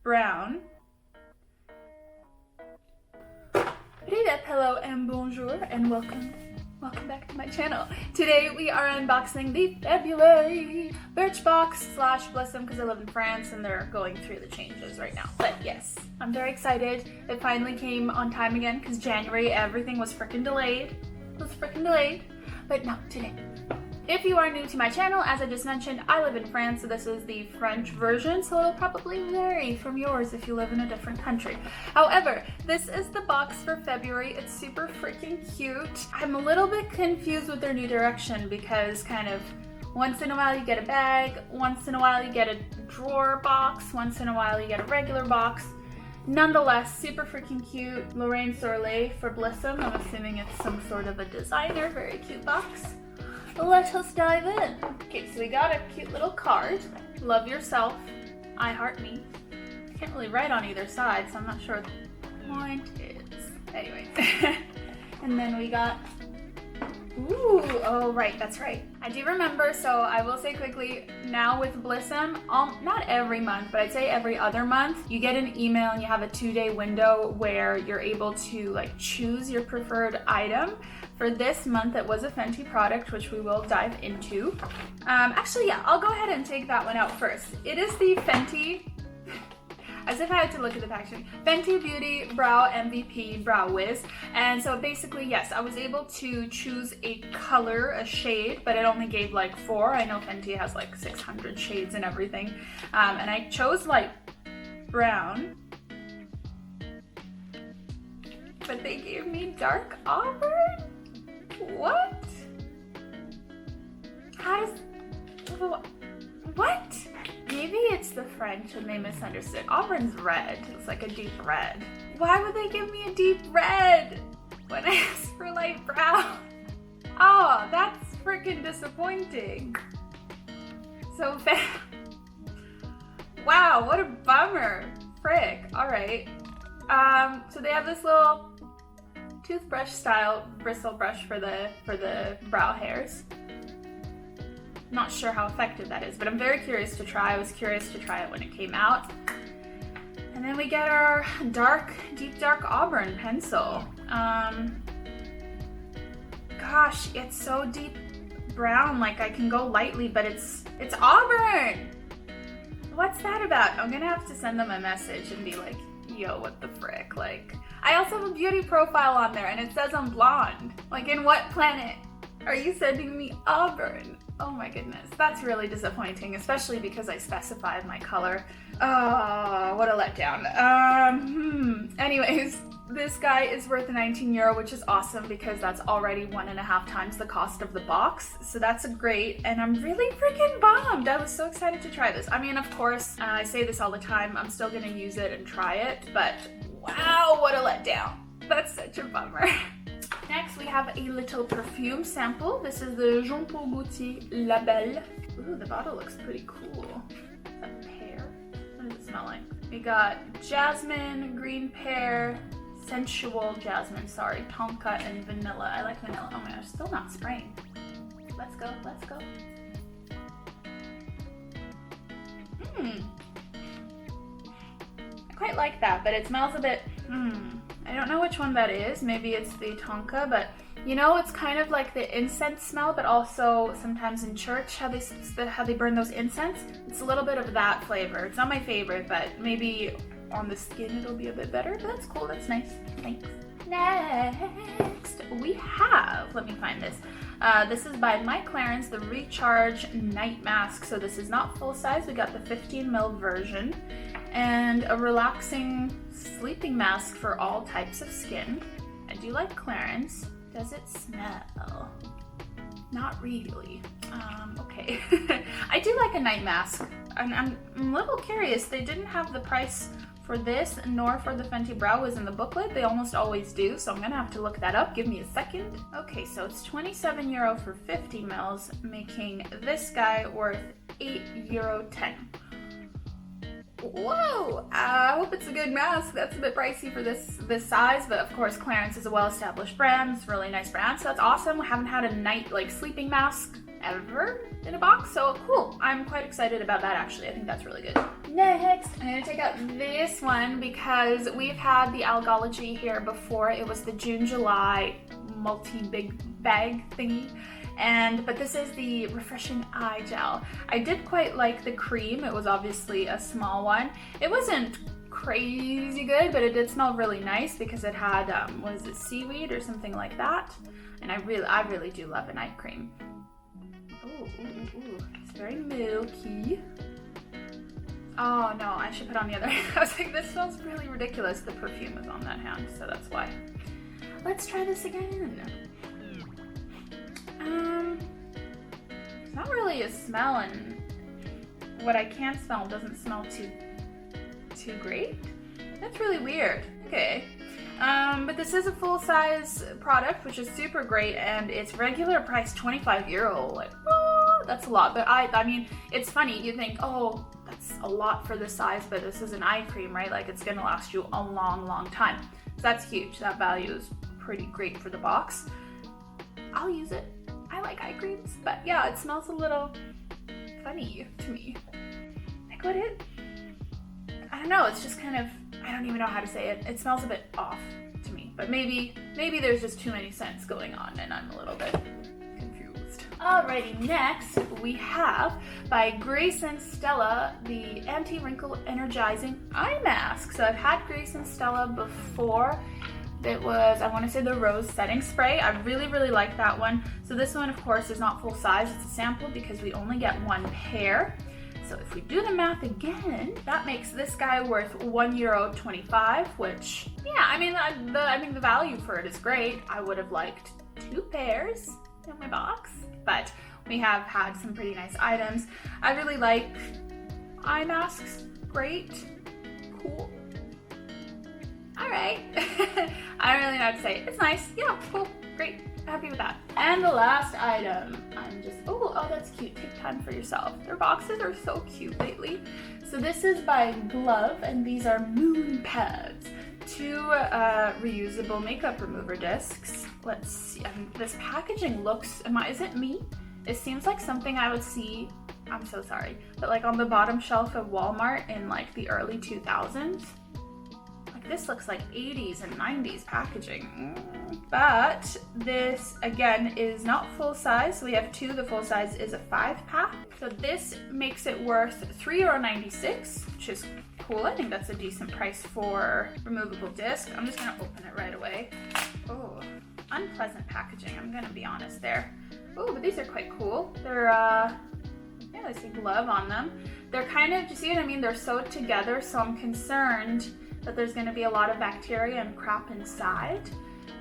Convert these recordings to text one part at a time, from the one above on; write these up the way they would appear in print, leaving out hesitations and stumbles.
brown. Hello and bonjour and welcome back to my channel. Today we are unboxing the February Birchbox / Blissim because I live in France and they're going through the changes right now. But yes, I'm very excited. It finally came on time again because January everything was freaking delayed. But no, today. If you are new to my channel, as I just mentioned, I live in France, so this is the French version, so it'll probably vary from yours if you live in a different country. However, this is the box for February. It's super freaking cute. I'm a little bit confused with their new direction because kind of once in a while you get a bag, once in a while you get a drawer box, once in a while you get a regular box. Nonetheless, super freaking cute. Lorraine Sorlet for Blissim. I'm assuming it's some sort of a designer. Very cute box. Let us dive in. Okay, so we got a cute little card. Love yourself. I heart me. I can't really write on either side, so I'm not sure what the point is. Anyway. And then we got, ooh, oh right, that's right. I do remember, so I will say quickly, now with Blissim, not every month, but I'd say every other month, you get an email and you have a 2-day window where you're able to like choose your preferred item. For this month, it was a Fenty product, which we will dive into. Actually, yeah, I'll go ahead and take that one out first. It is the Fenty, as if I had to look at the packaging, Fenty Beauty Brow MVP Brow Wiz. And so basically, yes, I was able to choose a color, a shade, but it only gave like 4. I know Fenty has like 600 shades and everything. And I chose like brown, but they gave me dark auburn? What? How does, what? Maybe it's the French and they misunderstood. Auburn's red. It's like a deep red. Why would they give me a deep red when I asked for light brown? Oh, that's freaking disappointing. So wow, what a bummer. Frick. All right. So they have this little toothbrush style bristle brush for the brow hairs. Not sure how effective that is, but I'm very curious to try. I was curious to try it when it came out. And then we get our deep dark auburn pencil. Gosh, it's so deep brown, like I can go lightly, but it's auburn. What's that about? I'm gonna have to send them a message and be like, yo, what the frick? Like, I also have a beauty profile on there and it says I'm blonde. Like, in what planet are you sending me auburn? Oh my goodness, that's really disappointing, especially because I specified my color. Oh, what a letdown. Anyways, this guy is worth €19, which is awesome because that's already 1.5 times the cost of the box. So that's great, and I'm really freaking bummed. I was so excited to try this. I mean, of course, I say this all the time, I'm still gonna use it and try it, but wow, what a letdown. That's such a bummer. Next, we have a little perfume sample. This is the Jean Paul Gaultier La Belle. Ooh, the bottle looks pretty cool. Is that pear? What does it smell like? We got jasmine, green pear, sensual jasmine, sorry, tonka, and vanilla. I like vanilla. Oh my gosh, still not spraying. Let's go, let's go. I quite like that, but it smells a bit, I don't know which one that is. Maybe it's the tonka, but you know, it's kind of like the incense smell, but also sometimes in church, how they burn those incense. It's a little bit of that flavor. It's not my favorite, but maybe on the skin it'll be a bit better. But that's cool, that's nice. Thanks. Next, we have, let me find this. This is by my Clarins, the Recharge Night Mask. So this is not full size. We got the 15 ml version. And a relaxing sleeping mask for all types of skin. I do like Clarins. Does it smell? Not really. Okay. I do like a night mask. I'm a little curious. They didn't have the price for this nor for the Fenty Brow Wiz in the booklet. They almost always do, so I'm gonna have to look that up. Give me a second. Okay, so it's €27 for 50 mils, making this guy worth €8.10. Whoa! I hope it's a good mask. That's a bit pricey for this size, but of course Clarins is a well-established brand. It's a really nice brand, so that's awesome. We haven't had a night like sleeping mask ever in a box, so cool. I'm quite excited about that actually. I think that's really good. Next, I'm gonna take out this one because we've had the Algologie here before. It was the June-July multi-big bag thingy. But this is the Refreshing Eye Gel. I did quite like the cream. It was obviously a small one. It wasn't crazy good, but it did smell really nice because it had, was it seaweed or something like that? And I really do love an eye cream. Ooh, it's very milky. Oh no, I should put on the other hand. I was like, this smells really ridiculous. The perfume is on that hand, so that's why. Let's try this again. It's not really a smell, and what I can smell doesn't smell too great. That's really weird. Okay. But this is a full-size product, which is super great, and it's regular price €25. Like, oh, that's a lot. But I mean, it's funny. You think, oh, that's a lot for this size, but this is an eye cream, right? Like, it's gonna last you a long time. So that's huge. That value is pretty great for the box. I'll use it. I like eye creams, but yeah, it smells a little funny to me. Like what I don't know, it's just kind of, I don't even know how to say it. It smells a bit off to me, but maybe there's just too many scents going on and I'm a little bit confused. Alrighty, next we have by Grace and Stella the Anti-Wrinkle Energizing Eye Mask. So I've had Grace and Stella before. It was, I want to say, the Rose Setting Spray. I really like that one. So this one, of course, is not full size. It's a sample because we only get one pair. So if we do the math again, that makes this guy worth €1.25, which, yeah, I mean, the value for it is great. I would have liked 2 pairs in my box, but we have had some pretty nice items. I really like eye masks. Great. Cool. All right. I don't really know what to say. It's nice. Yeah, cool. Great. Happy with that. And the last item, oh, that's cute. Take time for yourself. Their boxes are so cute lately. So this is by Glov, and these are moon pads. 2 reusable makeup remover discs. Let's see. This packaging looks, is it me? It seems like something I would see, I'm so sorry, but like on the bottom shelf of Walmart in like the early 2000s. This looks like 80s and 90s packaging. But this, again, is not full size. So we have 2. The full size is a 5-pack. So this makes it worth €3.96, which is cool. I think that's a decent price for removable disc. I'm just gonna open it right away. Oh, unpleasant packaging, I'm gonna be honest there. Oh, but these are quite cool. They're, yeah, they say Glove on them. They're kind of, you see what I mean? They're sewed together, so I'm concerned that there's going to be a lot of bacteria and crap inside.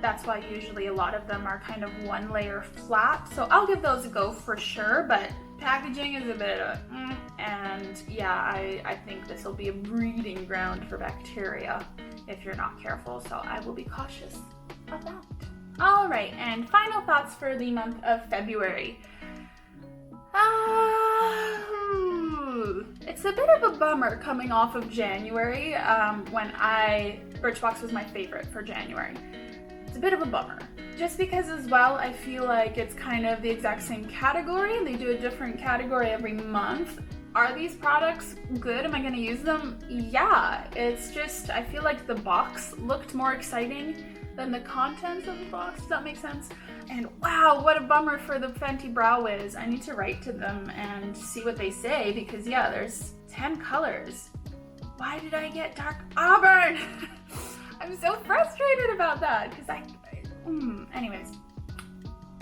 That's why usually a lot of them are kind of 1 layer flat. So I'll give those a go for sure, but packaging is a bit of and yeah, I think this will be a breeding ground for bacteria if you're not careful. So I will be cautious of that. All right, and final thoughts for the month of February. It's a bit of a bummer coming off of January when Birchbox was my favorite for January. It's a bit of a bummer. Just because as well, I feel like it's kind of the exact same category and they do a different category every month. Are these products good? Am I gonna use them? Yeah, it's just, I feel like the box looked more exciting than the contents of the box. Does that make sense? And wow, what a bummer for the Fenty Brow Wiz. I need to write to them and see what they say because yeah, there's 10 colors. Why did I get dark auburn? I'm so frustrated about that because anyways,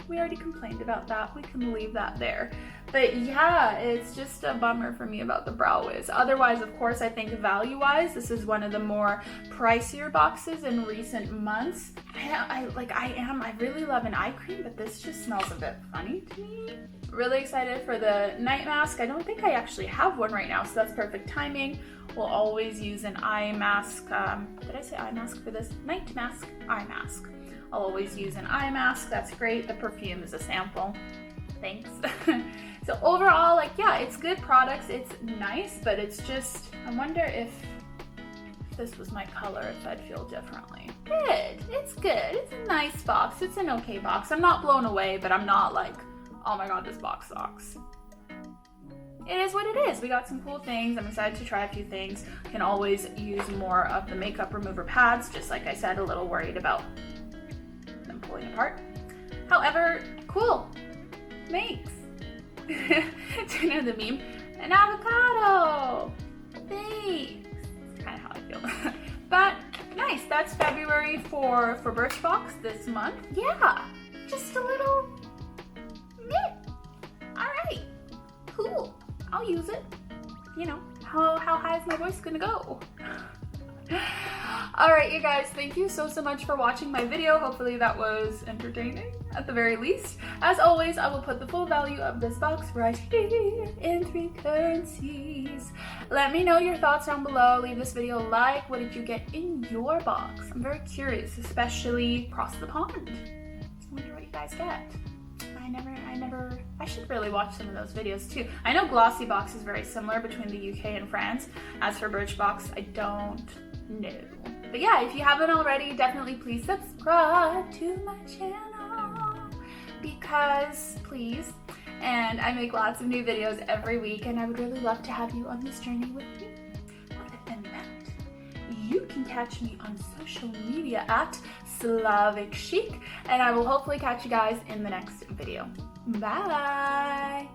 we already complained about that. We can leave that there. But yeah, it's just a bummer for me about the Brow Wiz. Otherwise, of course, I think value-wise, this is one of the more pricier boxes in recent months. I really love an eye cream, but this just smells a bit funny to me. Really excited for the night mask. I don't think I actually have one right now, so that's perfect timing. We'll always use an eye mask. Did I say eye mask for this? Night mask, eye mask. I'll always use an eye mask. That's great. The perfume is a sample. Thanks. So overall, like, yeah, it's good products. It's nice, but it's just, I wonder if this was my color, if I'd feel differently. Good. It's good. It's a nice box. It's an okay box. I'm not blown away, but I'm not like, Oh my god, this box sucks. It is what it is. We got some cool things. I'm excited to try a few things. Can always use more of the makeup remover pads. Just like I said, a little worried about them pulling apart. However, cool. Thanks. Do you know the meme? An avocado. Thanks. That's kind of how I feel. But nice. That's February for Birchbox this month. Yeah. Just a little meh. All right. Cool. I'll use it. You know, how high is my voice gonna go? Alright, you guys, thank you so much for watching my video. Hopefully that was entertaining at the very least. As always, I will put the full value of this box right here in 3 currencies. Let me know your thoughts down below. Leave this video a like. What did you get in your box? I'm very curious, especially across the pond. I wonder what you guys get. I should really watch some of those videos too. I know Glossy Box is very similar between the UK and France. As for Birchbox, I don't know. But yeah, if you haven't already, definitely please subscribe to my channel. Because, please. And I make lots of new videos every week and I would really love to have you on this journey with me. Other than that, you can catch me on social media at Slavic Chic, and I will hopefully catch you guys in the next video. Bye!